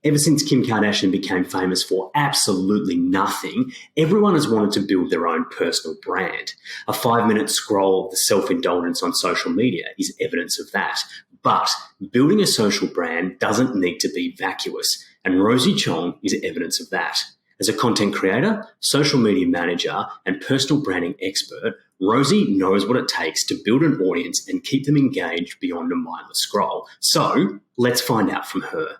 Ever since Kim Kardashian became famous for absolutely nothing, everyone has wanted to build their own personal brand. A 5-minute scroll of the self-indulgence on social media is evidence of that. But building a social brand doesn't need to be vacuous, and Rosie Chong is evidence of that. As a content creator, social media manager, and personal branding expert, Rosie knows what it takes to build an audience and keep them engaged beyond a mindless scroll. So let's find out from her.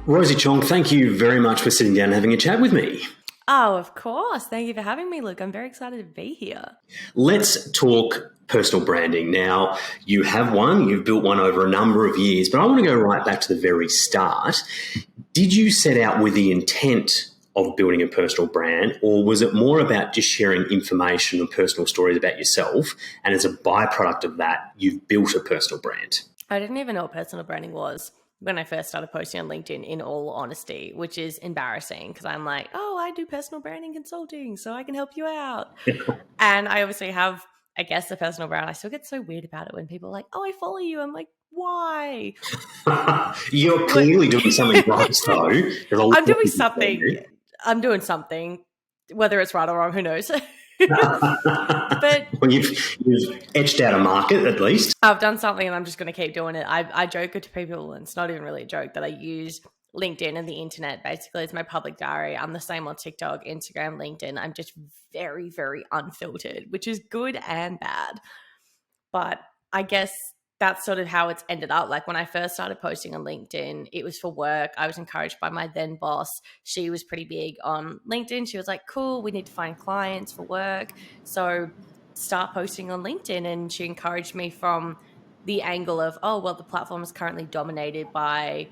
Rosie Chong, thank you very much for sitting down and having a chat with me. Oh, of course. Thank you for having me, Luke. I'm very excited to be here. Let's talk personal branding. Now, you've built one over a number of years, but I want to go right back to the very start. Did you set out with the intent of building a personal brand, or was it more about just sharing information and personal stories about yourself, and as a byproduct of that, you've built a personal brand? I didn't even know what personal branding was when I first started posting on LinkedIn, in all honesty, which is embarrassing because I'm like, oh, I do personal branding consulting, so I can help you out. And I obviously have, I guess, a personal brand. I still get so weird about it when people are like, oh, I follow you. I'm like, why? You're clearly doing something right, though. I'm doing something, whether it's right or wrong, who knows? But well, you've etched out a market at least. I've done something and I'm just going to keep doing it. I joke to people, and it's not even really a joke, that I use LinkedIn and the internet basically as my public diary. I'm the same on TikTok, Instagram, LinkedIn. I'm just very, very unfiltered, which is good and bad. But I guess that's sort of how it's ended up. Like when I first started posting on LinkedIn, it was for work. I was encouraged by my then boss. She was pretty big on LinkedIn. She was like, cool, we need to find clients for work, so start posting on LinkedIn. And she encouraged me from the angle of, oh, well, the platform is currently dominated by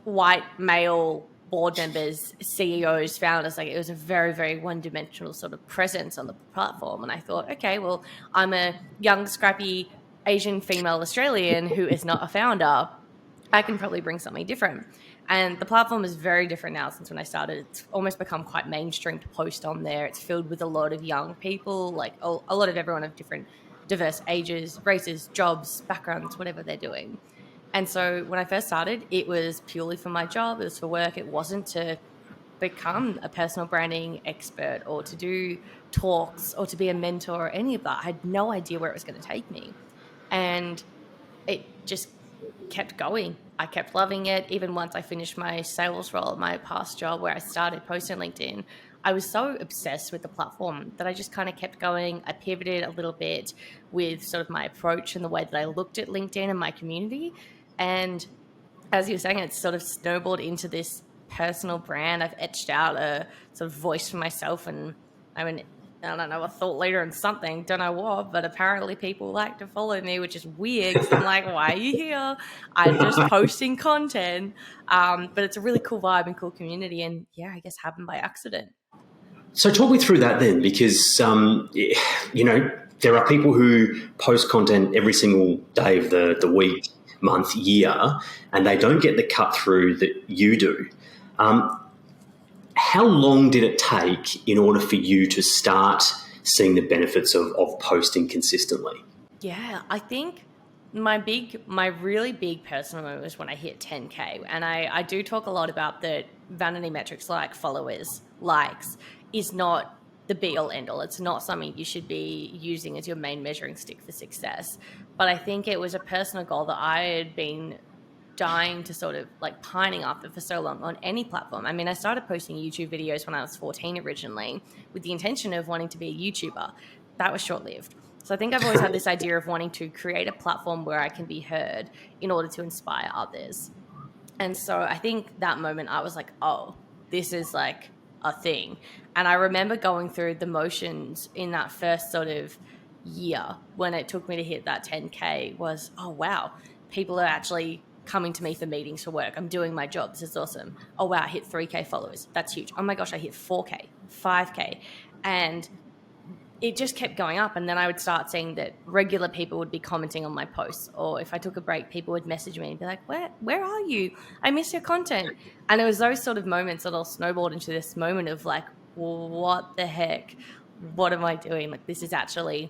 white male board members, CEOs, founders. Like, it was a very, very one-dimensional sort of presence on the platform. And I thought, okay, well, I'm a young, scrappy Asian female Australian who is not a founder. I can probably bring something different. And the platform is very different now since when I started. It's almost become quite mainstream to post on there. It's filled with a lot of young people, like a lot of everyone of different diverse ages, races, jobs, backgrounds, whatever they're doing. And so when I first started, it was purely for my job. It was for work. It wasn't to become a personal branding expert or to do talks or to be a mentor or any of that. I had no idea where it was going to take me. And it just kept going. I kept loving it. Even once I finished my sales role at my past job where I started posting on LinkedIn, I was so obsessed with the platform that I just kind of kept going. I pivoted a little bit with sort of my approach and the way that I looked at LinkedIn and my community. And as you were saying, it's sort of snowballed into this personal brand. I've etched out a sort of voice for myself, and I don't know, a thought leader and something, don't know what, but apparently people like to follow me, which is weird. I'm like, why are you here? I'm just posting content. But it's a really cool vibe and cool community. And yeah, I guess happened by accident. So talk me through that then, because, there are people who post content every single day of the week, month, year, and they don't get the cut through that you do. How long did it take in order for you to start seeing the benefits of posting consistently? Yeah, I think my really big personal moment was when I hit 10K. And I do talk a lot about that vanity metrics like followers, likes, is not the be-all, end-all. It's not something you should be using as your main measuring stick for success. But I think it was a personal goal that I had been dying to sort of like pining after for so long on any platform. I mean, I started posting YouTube videos when I was 14 originally with the intention of wanting to be a YouTuber. That was short-lived. So I think I've always had this idea of wanting to create a platform where I can be heard in order to inspire others. And so I think that moment I was like, oh, this is like a thing. And I remember going through the motions in that first sort of year when it took me to hit that 10K was, oh, wow, people are actually coming to me for meetings for work. I'm doing my job. This is awesome. Oh, wow, I hit 3K followers. That's huge. Oh my gosh, I hit 4K, 5K. And it just kept going up. And then I would start seeing that regular people would be commenting on my posts. Or if I took a break, people would message me and be like, where are you? I miss your content. And it was those sort of moments that all snowballed into this moment of like, what the heck? What am I doing? Like, this is actually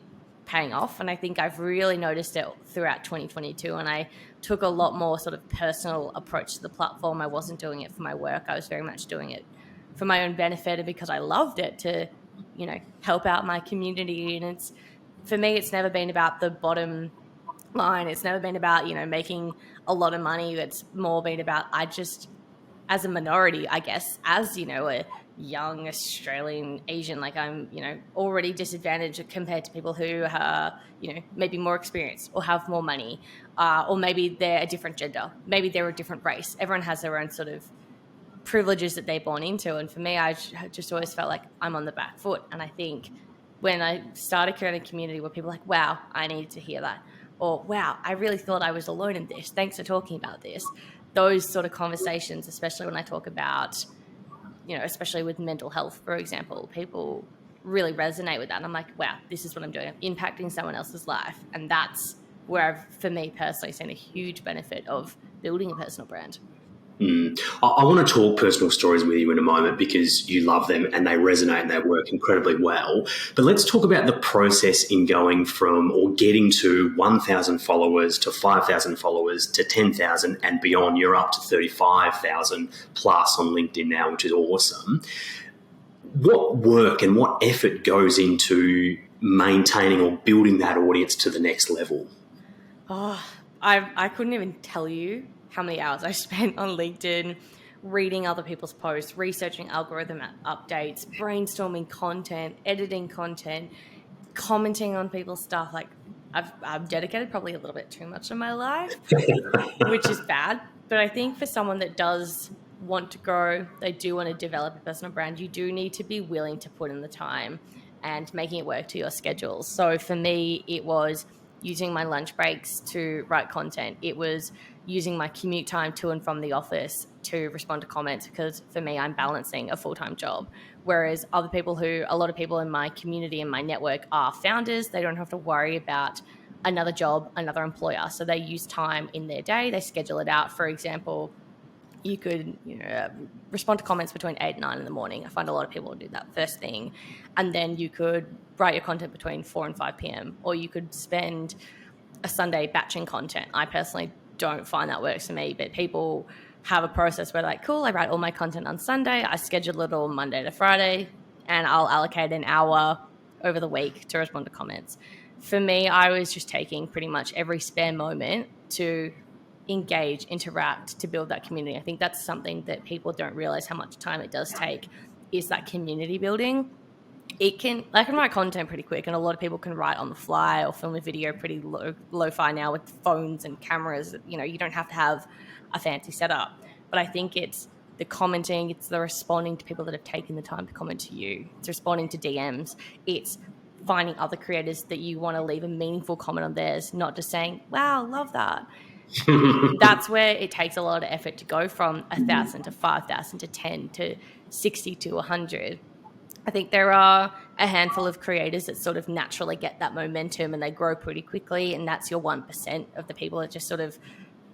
paying off. And I think I've really noticed it throughout 2022. And I took a lot more sort of personal approach to the platform. I wasn't doing it for my work. I was very much doing it for my own benefit and because I loved it to, help out my community. And for me, it's never been about the bottom line. It's never been about, making a lot of money. It's more been about, as a minority, I guess, as, a young Australian Asian, like I'm, already disadvantaged compared to people who are, maybe more experienced or have more money, or maybe they're a different gender, maybe they're a different race. Everyone has their own sort of privileges that they're born into. And for me, I just always felt like I'm on the back foot. And I think when I started creating a community where people are like, wow, I needed to hear that, or wow, I really thought I was alone in this. Thanks for talking about this. Those sort of conversations, especially when I talk about, especially with mental health, for example, people really resonate with that. And I'm like, wow, this is what I'm doing. I'm impacting someone else's life. And that's where I've, for me personally, seen a huge benefit of building a personal brand. I want to talk personal stories with you in a moment because you love them and they resonate and they work incredibly well. But let's talk about the process in going from or getting to 1,000 followers to 5,000 followers to 10,000 and beyond. You're up to 35,000 plus on LinkedIn now, which is awesome. What work and what effort goes into maintaining or building that audience to the next level? I couldn't even tell you how many hours I spent on LinkedIn reading other people's posts, researching algorithm updates, brainstorming content, editing content, commenting on people's stuff. Like I've dedicated probably a little bit too much of my life, which is bad. But I think for someone that does want to grow, they do want to develop a personal brand, you do need to be willing to put in the time and making it work to your schedules. So for me, it was using my lunch breaks to write content. It was using my commute time to and from the office to respond to comments, because for me, I'm balancing a full-time job. Whereas a lot of people in my community and my network are founders. They don't have to worry about another job, another employer. So they use time in their day. They schedule it out. For example, you could respond to comments between 8 and 9 in the morning. I find a lot of people do that first thing. And then you could write your content between 4 and 5 p.m. Or you could spend a Sunday batching content. I personally don't find that works for me, but people have a process where like, cool, I write all my content on Sunday. I schedule it all Monday to Friday, and I'll allocate an hour over the week to respond to comments. For me, I was just taking pretty much every spare moment to engage, interact, to build that community. I think that's something that people don't realize how much time it does take, is that community building. I can write content pretty quick, and a lot of people can write on the fly or film a video pretty lo-fi now with phones and cameras. You don't have to have a fancy setup. But I think it's the commenting, it's the responding to people that have taken the time to comment to you. It's responding to DMs. It's finding other creators that you want to leave a meaningful comment on theirs, not just saying, wow, love that. That's where it takes a lot of effort to go from 1,000 to 5,000 to 10 to 60 to 100. I think there are a handful of creators that sort of naturally get that momentum and they grow pretty quickly, and that's your 1% of the people that just sort of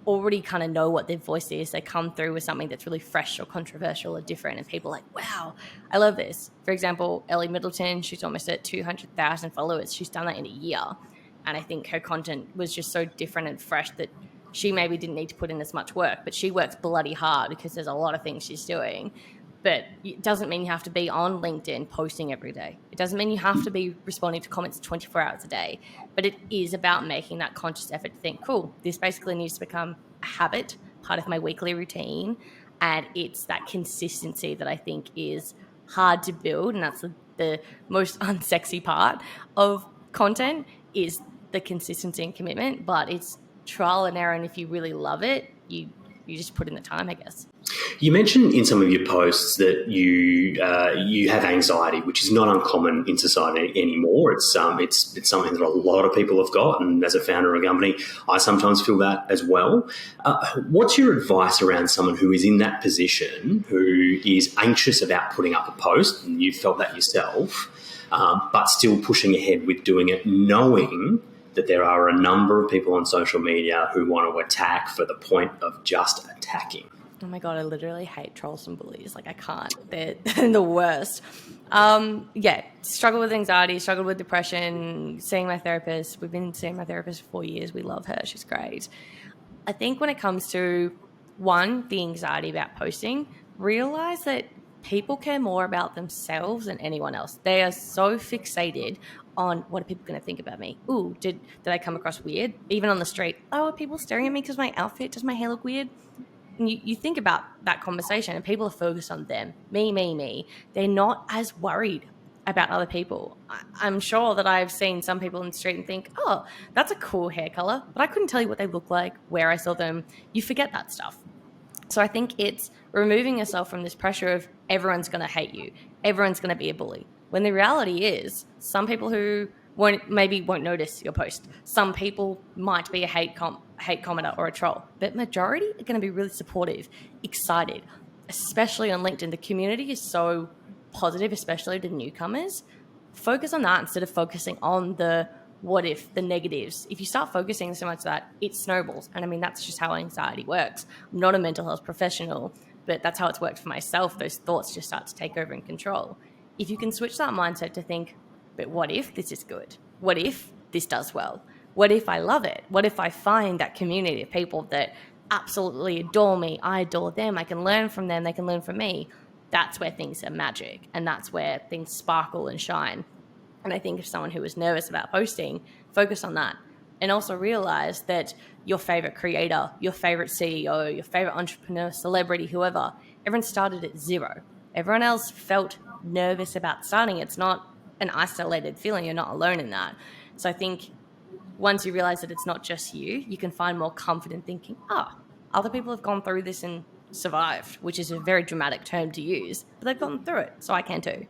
already kind of know what their voice is. They come through with something that's really fresh or controversial or different, and people are like, wow, I love this. For example, Ellie Middleton, she's almost at 200,000 followers. She's done that in a year. And I think her content was just so different and fresh that she maybe didn't need to put in as much work, but she works bloody hard because there's a lot of things she's doing. But it doesn't mean you have to be on LinkedIn posting every day. It doesn't mean you have to be responding to comments 24 hours a day. But it is about making that conscious effort to think, cool, this basically needs to become a habit, part of my weekly routine. And it's that consistency that I think is hard to build. And that's the most unsexy part of content, is the consistency and commitment. But it's trial and error. And if you really love it, you just put in the time, I guess. You mentioned in some of your posts that you have anxiety, which is not uncommon in society anymore. It's something that a lot of people have got, and as a founder of a company, I sometimes feel that as well. What's your advice around someone who is in that position, who is anxious about putting up a post, and you've felt that yourself, but still pushing ahead with doing it, knowing that there are a number of people on social media who want to attack for the point of just attacking? Oh my God, I literally hate trolls and bullies. Like, I can't. They're the worst. Yeah, struggle with anxiety, struggled with depression, seeing my therapist. We've been seeing my therapist for 4 years. We love her. She's great. I think when it comes to, one, the anxiety about posting, realize that people care more about themselves than anyone else. They are so fixated on, what are people going to think about me? Ooh, did I come across weird? Even on the street, oh, are people staring at me because my outfit? Does my hair look weird? And you think about that conversation and people are focused on them, me. They're not as worried about other people. I'm sure that I've seen some people in the street and think, oh, that's a cool hair color, but I couldn't tell you what they look like, where I saw them. You forget that stuff. So I think it's removing yourself from this pressure of everyone's going to hate you, everyone's going to be a bully. When the reality is, some people who won't notice your post. Some people might be a hate commenter or a troll, but majority are going to be really supportive, excited, especially on LinkedIn. The community is so positive, especially to newcomers. Focus on that instead of focusing on the what if, the negatives. If you start focusing so much that, it snowballs. And I mean, that's just how anxiety works. I'm not a mental health professional, but that's how it's worked for myself. Those thoughts just start to take over and control. If you can switch that mindset to think, but what if this is good? What if this does well? What if I love it? What if I find that community of people that absolutely adore me? I adore them. I can learn from them. They can learn from me. That's where things are magic. And that's where things sparkle and shine. And I think if someone who is nervous about posting, focus on that. And also realize that your favorite creator, your favorite CEO, your favorite entrepreneur, celebrity, whoever, everyone started at zero. Everyone else felt nervous about starting. It's not an isolated feeling. You're not alone in that. So I think once you realize that it's not just you, you can find more comfort in thinking, other people have gone through this and survived, which is a very dramatic term to use, but they've gone through it, so I can too.